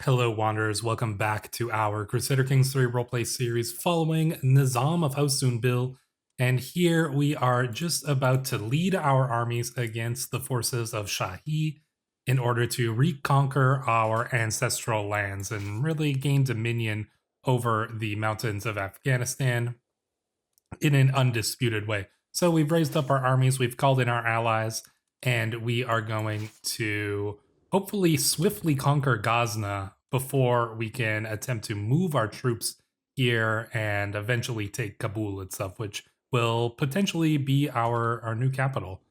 Hello, Wanderers. Welcome back to our Crusader Kings 3 roleplay series following Nizam of House Zunbil. And here we are just about to lead our armies against the forces of Shahi in order to reconquer our ancestral lands and really gain dominion over the mountains of Afghanistan in an undisputed way. So we've raised up our armies, we've called in our allies, and we are going to hopefully swiftly conquer Ghazna before we can attempt to move our troops here and eventually take Kabul itself, which will potentially be our new capital.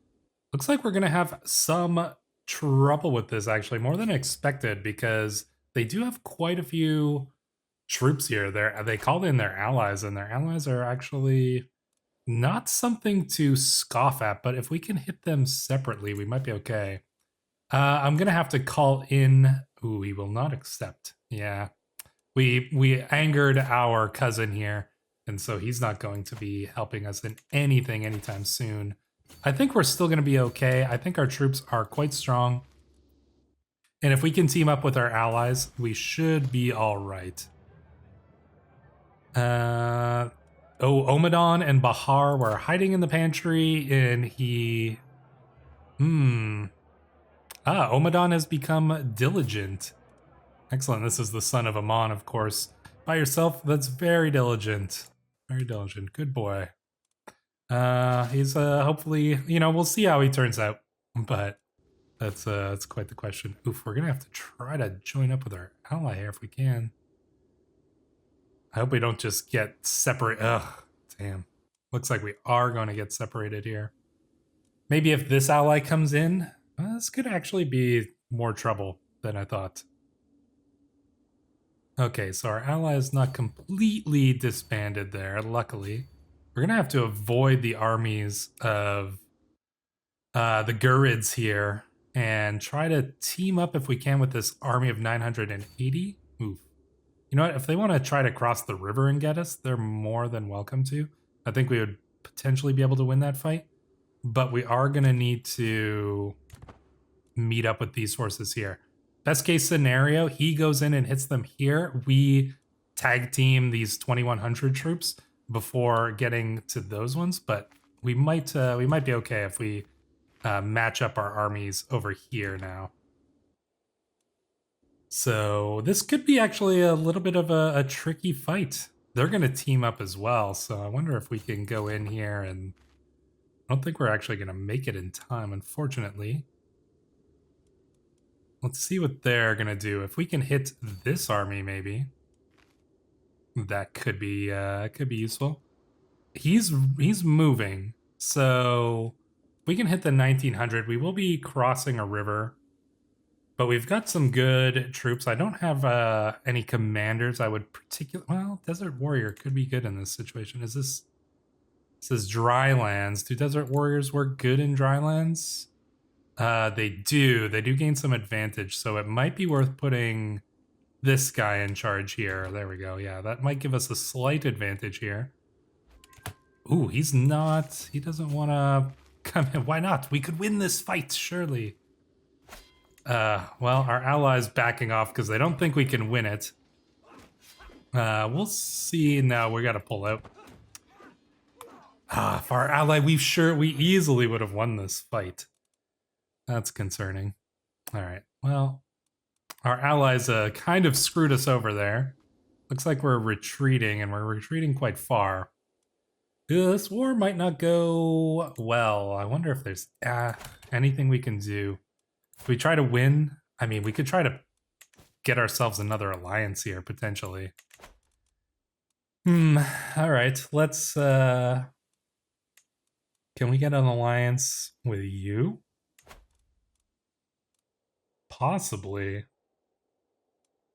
Looks like we're going to have some trouble with this, actually, more than expected, because they do have quite a few troops here. They called in their allies, and their allies are actually not something to scoff at, but if we can hit them separately, we might be okay. I'm gonna have to call in. Ooh, he will not accept. Yeah, we angered our cousin here, and so he's not going to be helping us in anything anytime soon. I think we're still gonna be okay. I think our troops are quite strong, and if we can team up with our allies, we should be all right. Omadon and Bahar were hiding in the pantry, and he... Omadon has become diligent. Excellent. This is the son of Amon, of course. By yourself, that's very diligent. Very diligent. Good boy. He's hopefully, we'll see how he turns out. But that's quite the question. Oof, we're gonna have to try to join up with our ally here if we can. I hope we don't just get separate. Ugh, damn. Looks like we are going to get separated here. Maybe if this ally comes in, this could actually be more trouble than I thought. Okay, so our ally is not completely disbanded there, luckily. We're going to have to avoid the armies of the Gurids here and try to team up if we can with this army of 980. Oof. You know what? If they want to try to cross the river and get us, they're more than welcome to. I think we would potentially be able to win that fight. But we are going to need to meet up with these forces here. Best case scenario, he goes in and hits them here. We tag team these 2100 troops before getting to those ones. But we might be okay if we match up our armies over here now. So this could be actually a little bit of a tricky fight. They're going to team up as well, so I wonder if we can go in here, and I don't think we're actually going to make it in time, unfortunately. Let's see what they're going to do. If we can hit this army, maybe that could be useful. He's moving, so if we can hit the 1900, we will be crossing a river. But we've got some good troops. I don't have any commanders I would well, Desert Warrior could be good in this situation. This is Drylands. Do Desert Warriors work good in Drylands? They do gain some advantage, so it might be worth putting this guy in charge here. There we go. Yeah, that might give us a slight advantage here. Ooh, he doesn't want to come in. Why not? We could win this fight, surely. Well, our allies backing off because they don't think we can win it. We'll see. Now we got to pull out. For our ally, we easily would have won this fight. That's concerning. All right. Well, our allies kind of screwed us over there. Looks like we're retreating, and we're retreating quite far. This war might not go well. I wonder if there's anything we can do. If we try to win, I mean, we could try to get ourselves another alliance here, potentially. All right, let's, can we get an alliance with you? Possibly.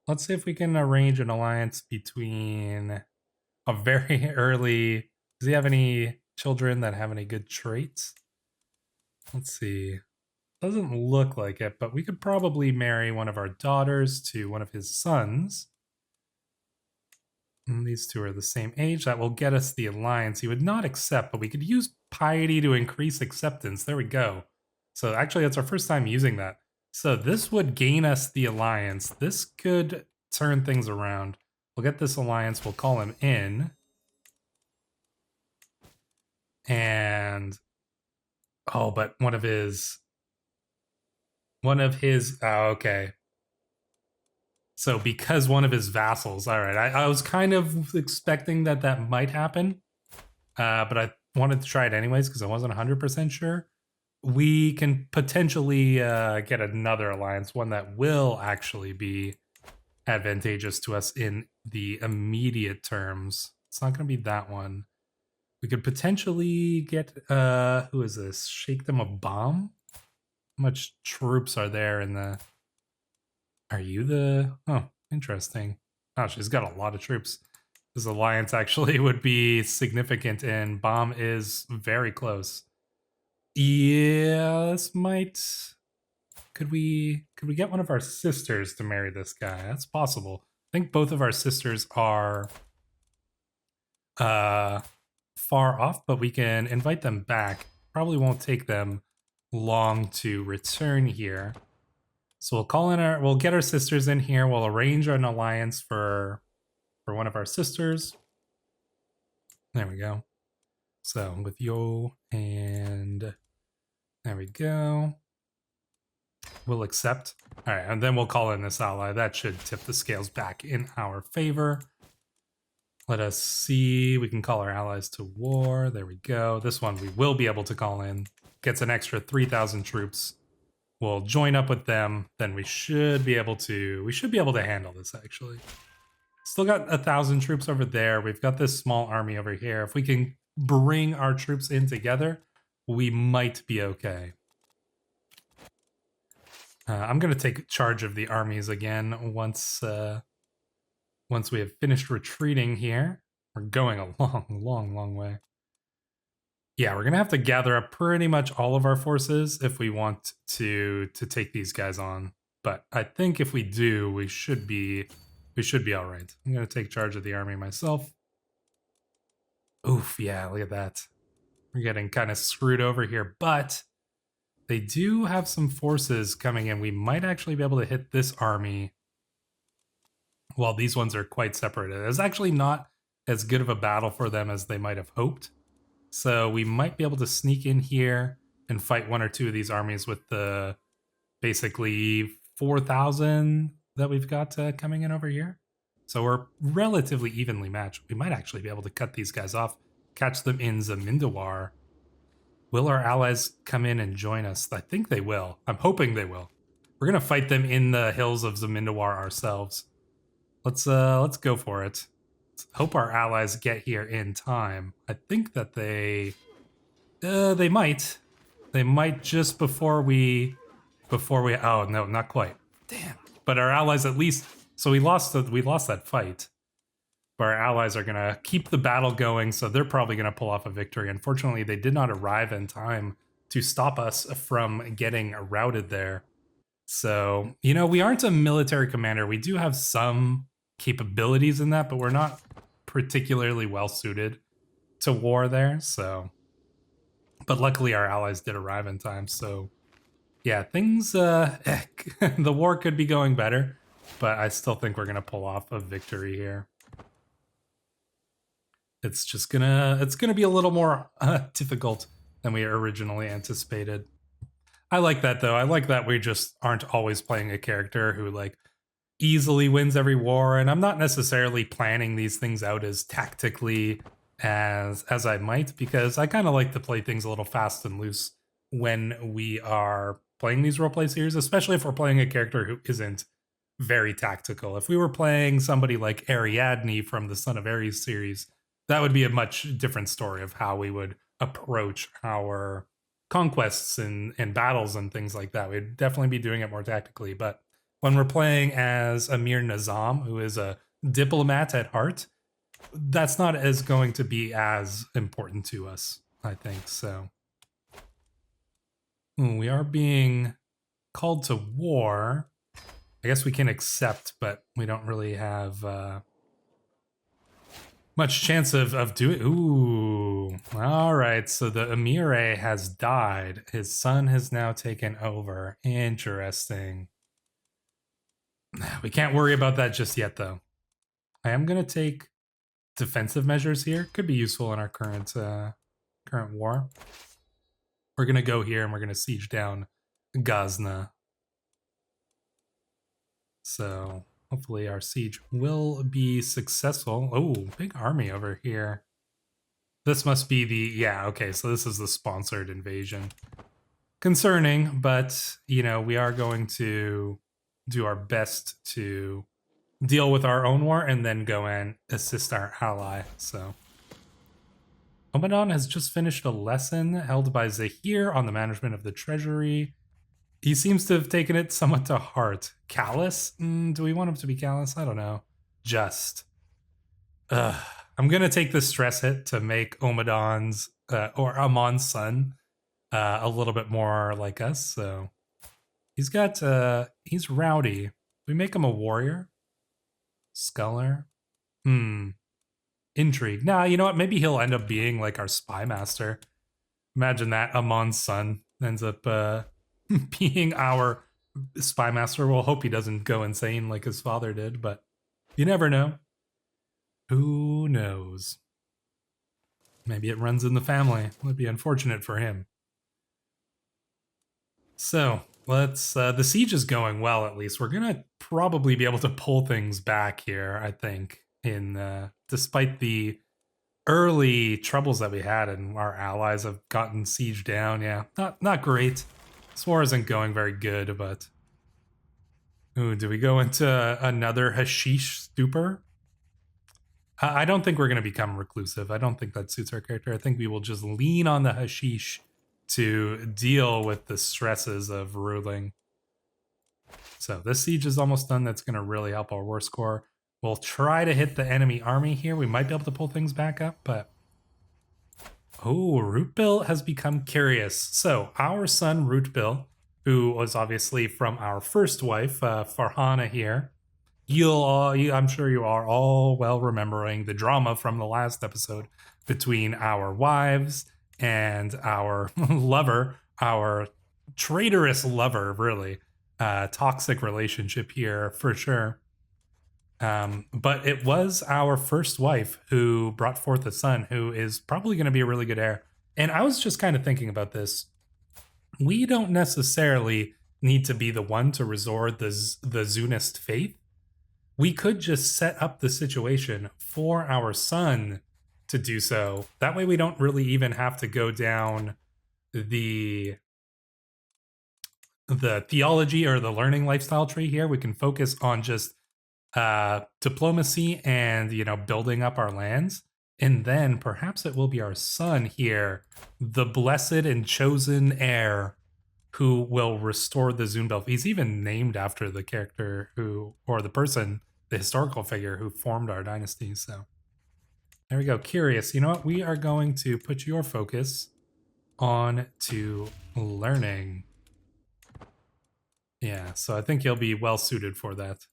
Let's see if we can arrange an alliance between a very early... Does he have any children that have any good traits? Let's see. Doesn't look like it, but we could probably marry one of our daughters to one of his sons. And these two are the same age. That will get us the alliance. He would not accept, but we could use piety to increase acceptance. There we go. So actually, that's our first time using that. So this would gain us the alliance. This could turn things around. We'll get this alliance. We'll call him in. And oh, but one of his oh, okay. So because one of his vassals, all right. I was kind of expecting that might happen, but I wanted to try it anyways because I wasn't 100% sure. We can potentially get another alliance, one that will actually be advantageous to us in the immediate terms. It's not going to be that one. We could potentially get who is this? Shake them a bomb? How much troops are there in the Are you the Oh, interesting. Oh, she's got a lot of troops. This alliance actually would be significant, and bomb is very close. Yeah, this might could we get one of our sisters to marry this guy? That's possible. I think both of our sisters are far off, but we can invite them back. Probably won't take them long to return here. So we'll get our sisters in here. We'll arrange an alliance for one of our sisters. There we go. So with Yo, and there we go. We'll accept. All right, and then we'll call in this ally. That should tip the scales back in our favor. Let us see. We can call our allies to war. There we go. This one we will be able to call in. Gets an extra 3,000 troops. We'll join up with them. Then we should be able to handle this, actually. Still got 1,000 troops over there. We've got this small army over here. If we can bring our troops in together, we might be okay. I'm going to take charge of the armies again once we have finished retreating here. We're going a long way. Yeah, we're going to have to gather up pretty much all of our forces if we want to take these guys on. But I think if we do, we should be all right. I'm going to take charge of the army myself. Oof, yeah, look at that. We're getting kind of screwed over here, but they do have some forces coming in. We might actually be able to hit this army while these ones are quite separated. It's actually not as good of a battle for them as they might have hoped. So we might be able to sneak in here and fight one or two of these armies with the basically 4,000 that we've got coming in over here. So we're relatively evenly matched. We might actually be able to cut these guys off, catch them in Zamindawar. Will our allies come in and join us? I think they will. I'm hoping they will. We're gonna fight them in the hills of Zamindawar ourselves. Let's go for it. Let's hope our allies get here in time. I think that they might. They might just before we oh no, not quite. Damn. But our allies at least, so we lost that fight. But our allies are gonna keep the battle going, so they're probably gonna pull off a victory. Unfortunately, they did not arrive in time to stop us from getting routed there. So, we aren't a military commander. We do have some capabilities in that, but we're not particularly well suited to war there. So, but luckily our allies did arrive in time. So, yeah, things, the war could be going better, but I still think we're gonna pull off a victory here. It's just it's gonna be a little more difficult than we originally anticipated. I like that though. I like that we just aren't always playing a character who easily wins every war, and I'm not necessarily planning these things out as tactically as I might, because I kind of like to play things a little fast and loose when we are playing these roleplay series, especially if we're playing a character who isn't very tactical. If we were playing somebody like Ariadne from the Son of Ares series, that would be a much different story of how we would approach our conquests and battles and things like that. We'd definitely be doing it more tactically. But when we're playing as Amir Nizam, who is a diplomat at heart, that's not as going to be as important to us, I think. So we are being called to war. I guess we can accept, but we don't really have much chance of doing. Ooh, all right. So the Emire has died. His son has now taken over. Interesting. We can't worry about that just yet, though. I am gonna take defensive measures here. Could be useful in our current war. We're gonna go here and we're gonna siege down Ghazna. So hopefully our siege will be successful. Oh, big army over here. This must be the, yeah, okay, so this is the sponsored invasion. Concerning, but, you know, we are going to do our best to deal with our own war and then go and assist our ally, so. Omadon has just finished a lesson held by Zahir on the management of the treasury. He seems to have taken it somewhat to heart. Callous? Do we want him to be callous? I don't know. Just. I'm going to take the stress hit to make Omadon's, or Amon's son, a little bit more like us. So he's got, he's rowdy. We make him a warrior? Sculler? Intrigue. Nah, you know what? Maybe he'll end up being like our spy master. Imagine that Amon's son ends up being our spy master. We'll hope he doesn't go insane like his father did, but you never know. Who knows? Maybe it runs in the family. It would be unfortunate for him. So let's, the siege is going well, at least. We're gonna probably be able to pull things back here, I think, in despite the early troubles that we had, and our allies have gotten sieged down. Yeah, not great. This war isn't going very good, but ooh, do we go into another hashish stupor? I don't think we're going to become reclusive. I don't think that suits our character. I think we will just lean on the hashish to deal with the stresses of ruling. So this siege is almost done. That's going to really help our war score. We'll try to hit the enemy army here. We might be able to pull things back up, but... Oh, Rootbill has become curious. So our son, Rootbill, who was obviously from our first wife, Farhana here, I'm sure you are all well remembering the drama from the last episode between our wives and our lover, our traitorous lover, really. Toxic relationship here for sure. But it was our first wife who brought forth a son who is probably going to be a really good heir. And I was just kind of thinking about this. We don't necessarily need to be the one to resort the Zunist faith. We could just set up the situation for our son to do so. That way we don't really even have to go down the theology or the learning lifestyle tree here. We can focus on just diplomacy and, you know, building up our lands. And then perhaps it will be our son here, the blessed and chosen heir, who will restore the Zunbil. He's even named after the character who, or the person, the historical figure who formed our dynasty. So there we go. Curious. You know what? We are going to put your focus on to learning. Yeah, so I think you'll be well suited for that.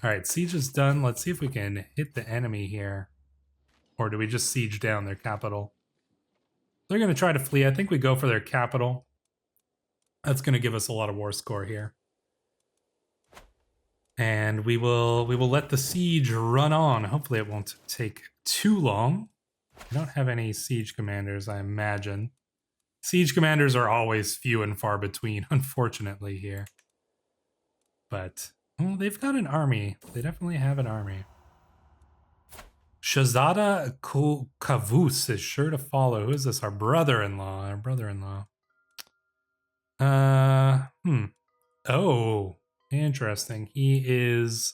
All right, siege is done. Let's see if we can hit the enemy here. Or do we just siege down their capital? They're going to try to flee. I think we go for their capital. That's going to give us a lot of war score here. And we will let the siege run on. Hopefully it won't take too long. I don't have any siege commanders, I imagine. Siege commanders are always few and far between, unfortunately, here. But, well, they've got an army. They definitely have an army. Shahzada Kavus is sure to follow. Who is this? Our brother-in-law. Our brother-in-law. Oh, interesting. He is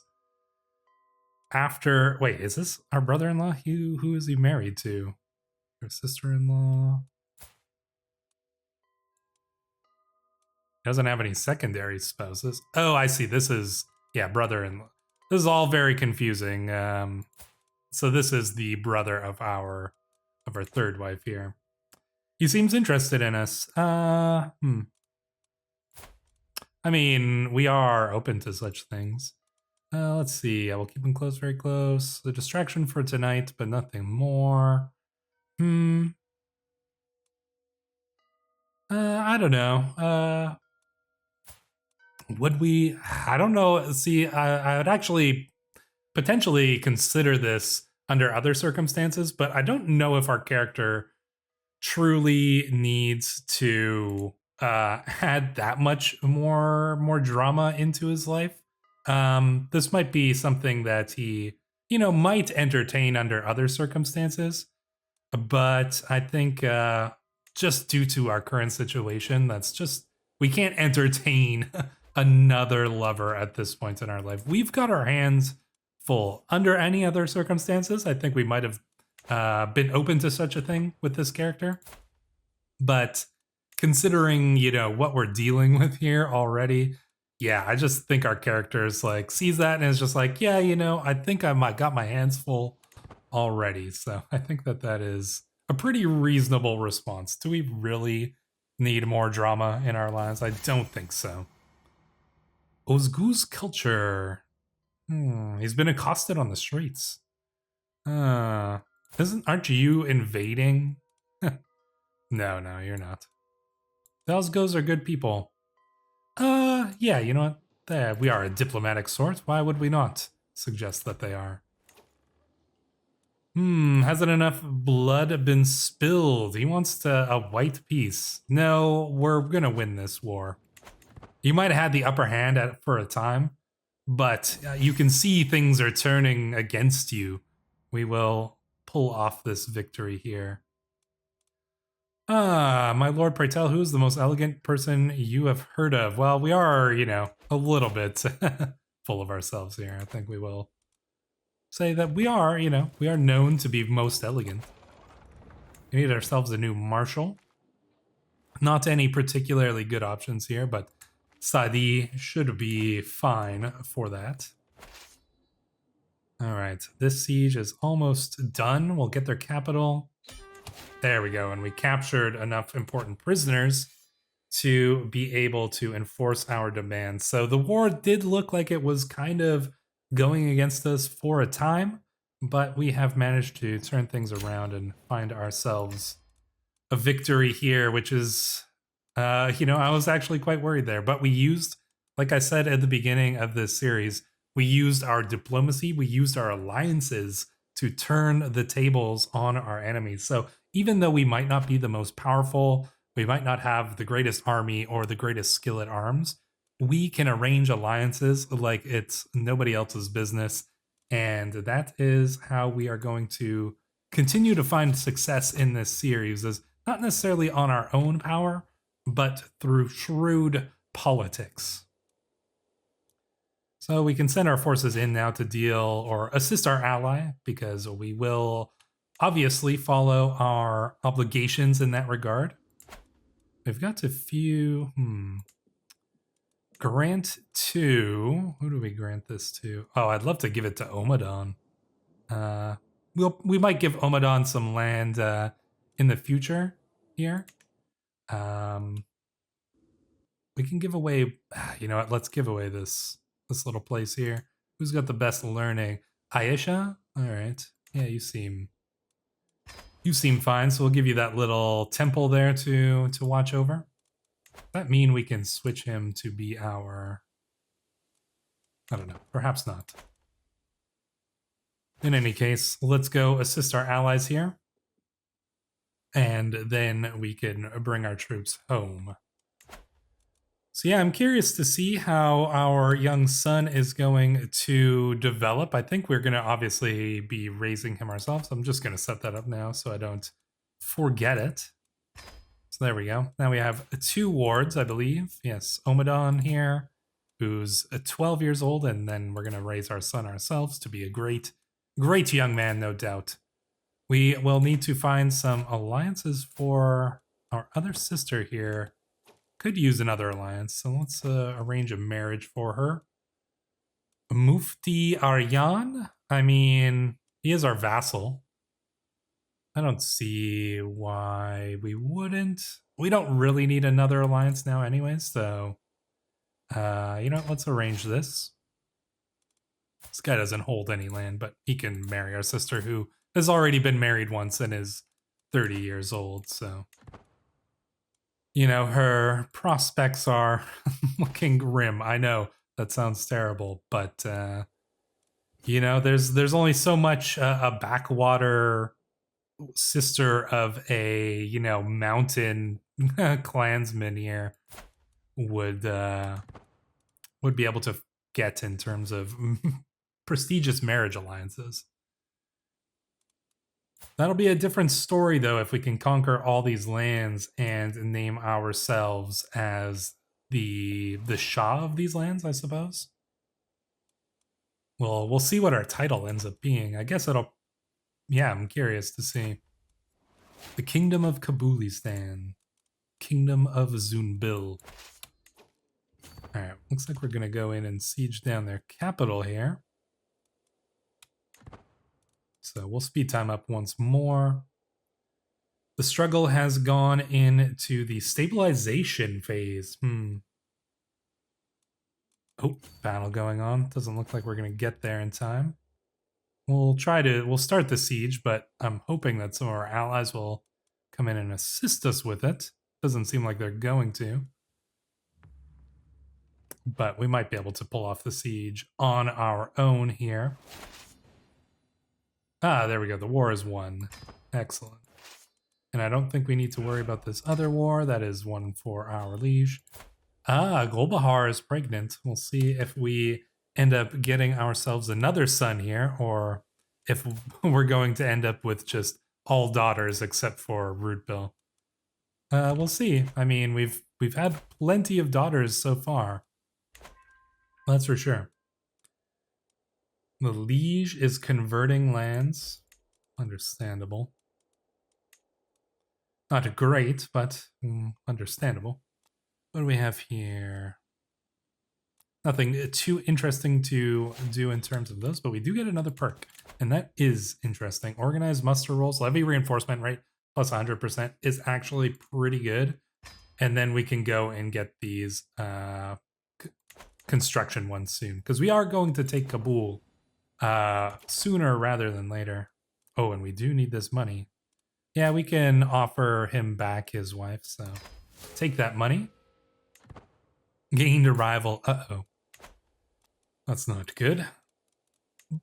after... Wait, is this our brother-in-law? Who is he married to? Your sister-in-law? Doesn't have any secondary spouses. Oh, I see. This is... Yeah, brother-in-law. This is all very confusing. So this is the brother of our third wife here. He seems interested in us. I mean, we are open to such things. Let's see. I will keep them close, very close. The distraction for tonight, but nothing more. I don't know. Would we? I don't know. See, I would actually potentially consider this under other circumstances, but I don't know if our character truly needs to add that much more drama into his life. This might be something that he, might entertain under other circumstances, but I think just due to our current situation, that's just we can't entertain another lover at this point in our life. We've got our hands full. Under any other circumstances, I think we might have been open to such a thing with this character. But considering, what we're dealing with here already, yeah, I just think our character's like sees that and is just like, yeah, I think I might got my hands full already. So I think that is a pretty reasonable response. Do we really need more drama in our lives? I don't think so. Ozgu's culture. He's been accosted on the streets. Aren't you invading? No, you're not. The Ozgos are good people. Yeah, you know what? We are a diplomatic sort. Why would we not suggest that they are? Hasn't enough blood been spilled? He wants a white peace. No, we're gonna win this war. You might have had the upper hand for a time, but you can see things are turning against you. We will pull off this victory here. My lord, pray tell, who is the most elegant person you have heard of? Well, we are, a little bit full of ourselves here. I think we will say that we are, we are known to be most elegant. We need ourselves a new marshal. Not any particularly good options here, but Saadi should be fine for that. All right, this siege is almost done. We'll get their capital. There we go, and we captured enough important prisoners to be able to enforce our demands. So the war did look like it was kind of going against us for a time, but we have managed to turn things around and find ourselves a victory here, which is, I was actually quite worried there. But we used, like I said at the beginning of this series, we used our diplomacy, we used our alliances to turn the tables on our enemies. So even though we might not be the most powerful, we might not have the greatest army or the greatest skill at arms, we can arrange alliances like it's nobody else's business. And that is how we are going to continue to find success in this series, is not necessarily on our own power, but through shrewd politics. So we can send our forces in now to deal or assist our ally, because we will obviously follow our obligations in that regard. We've got a few. Grant to. Who do we grant this to? Oh, I'd love to give it to Omadon. We might give Omadon some land in the future here. We can give away. You know what? Let's give away this little place here. Who's got the best learning? Aisha? All right. Yeah, you seem fine. So we'll give you that little temple there to watch over. Does that mean we can switch him to be our... I don't know. Perhaps not. In any case, let's go assist our allies here. And then we can bring our troops home. So yeah, I'm curious to see how our young son is going to develop. I think we're going to obviously be raising him ourselves. I'm just going to set that up now so I don't forget it. So there we go. Now we have 2 wards, I believe. Yes, Omadon here, who's 12 years old, and then we're going to raise our son ourselves to be a great young man, no doubt. We will need to find some alliances for our other sister here. Could use another alliance, so let's arrange a marriage for her. Mufti Aryan? I mean, he is our vassal. I don't see why we wouldn't. We don't really need another alliance now anyways, so... you know what, let's arrange this. This guy doesn't hold any land, but he can marry our sister, who has already been married once and is 30 years old. So, you know, her prospects are looking grim. I know that sounds terrible, but you know, there's only so much a backwater sister of a, you know, mountain clansman here would be able to get in terms of prestigious marriage alliances. That'll be a different story, though, if we can conquer all these lands and name ourselves as the Shah of these lands, I suppose. Well, we'll see what our title ends up being. I guess it'll... Yeah, I'm curious to see. The Kingdom of Kabulistan. Kingdom of Zunbil. Alright, looks like we're going to go in and siege down their capital here. So we'll speed time up once more. The struggle has gone into the stabilization phase. Oh, battle going on. Doesn't look like we're going to get there in time. We'll start the siege, but I'm hoping that some of our allies will come in and assist us with it. Doesn't seem like they're going to. But we might be able to pull off the siege on our own here. Ah, there we go. The war is won. Excellent. And I don't think we need to worry about this other war. That is one for our liege. Ah, Golbahar is pregnant. We'll see if we end up getting ourselves another son here, or if we're going to end up with just all daughters except for Rootbill. We'll see. I mean, we've had plenty of daughters so far. That's for sure. The liege is converting lands. Understandable. Not great, but understandable. What do we have here? Nothing too interesting to do in terms of those, but we do get another perk, and that is interesting. Organized muster rolls, levy reinforcement rate plus 100% is actually pretty good. And then we can go and get these construction ones soon, because we are going to take Kabul sooner rather than later. Oh, and we do need this money. Yeah, we can offer him back his wife, so take that money. Gained a rival. Uh-oh. That's not good.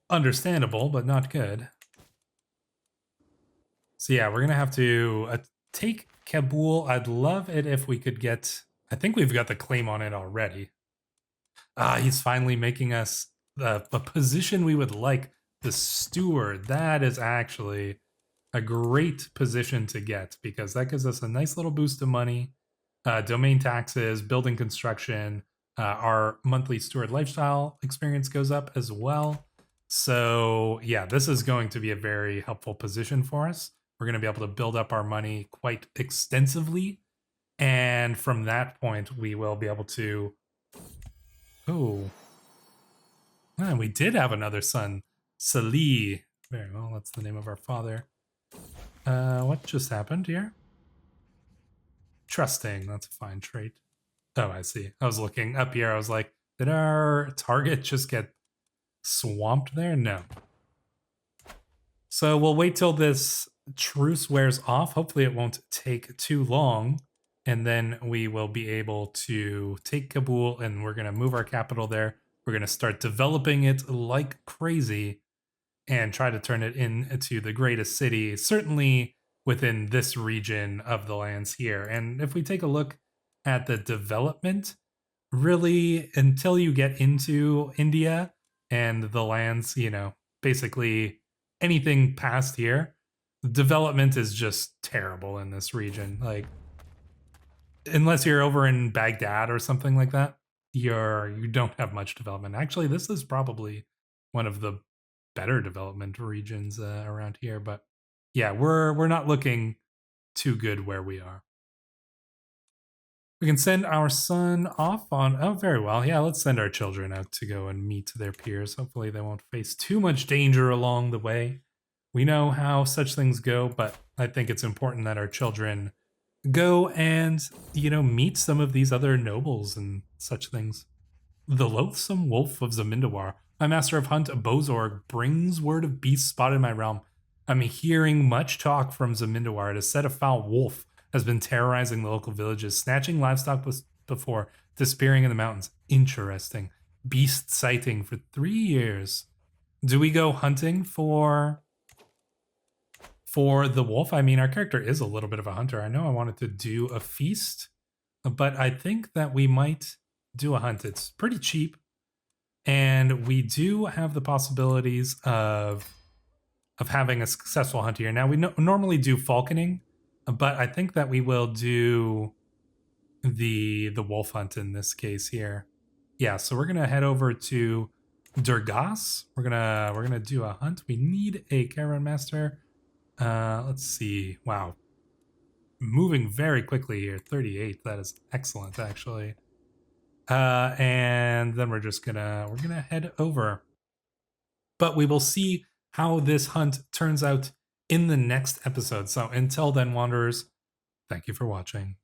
Understandable, but not good. So yeah, we're going to have to take Kabul. I'd love it if we could get... I think we've got the claim on it already. Ah, he's finally making us a position we would like. The steward. That is actually a great position to get, because that gives us a nice little boost of money. Domain taxes, building construction, our monthly steward lifestyle experience goes up as well. So yeah, this is going to be a very helpful position for us. We're going to be able to build up our money quite extensively. And from that point, we will be able to... Oh. And we did have another son, Salih. Very well, that's the name of our father. What just happened here? Trusting, that's a fine trait. Oh, I see. I was looking up here. I was like, did our target just get swamped there? No. So we'll wait till this truce wears off. Hopefully it won't take too long. And then we will be able to take Kabul, and we're going to move our capital there. We're going to start developing it like crazy and try to turn it into the greatest city, certainly within this region of the lands here. And if we take a look at the development, really, until you get into India and the lands, you know, basically anything past here, development is just terrible in this region. Like, unless you're over in Baghdad or something like that, you don't have much development. Actually, this is probably one of the better development regions around here, but yeah, we're not looking too good where we are. We can send our son off on... Oh, very well. Yeah, let's send our children out to go and meet their peers. Hopefully they won't face too much danger along the way. We know how such things go, but I think it's important that our children go and, you know, meet some of these other nobles and such things. The Loathsome Wolf of Zamindawar. My master of hunt, Bozorg, brings word of beasts spotted in my realm. I'm hearing much talk from Zamindawar. It is said a foul wolf has been terrorizing the local villages, snatching livestock before disappearing in the mountains. Interesting. Beast sighting for 3 years. Do we go hunting for the wolf? I mean, our character is a little bit of a hunter. I know I wanted to do a feast, but I think that we might do a hunt. It's pretty cheap, and we do have the possibilities of having a successful hunt here. Now, we normally do falconing, but I think that we will do the wolf hunt in this case here. Yeah, so we're gonna head over to Durgas. We're gonna do a hunt. We need a caravan master. Let's see. Wow, moving very quickly here. 38. That is excellent, actually. And then we're gonna head over. But we will see how this hunt turns out in the next episode. So until then, Wanderers, thank you for watching.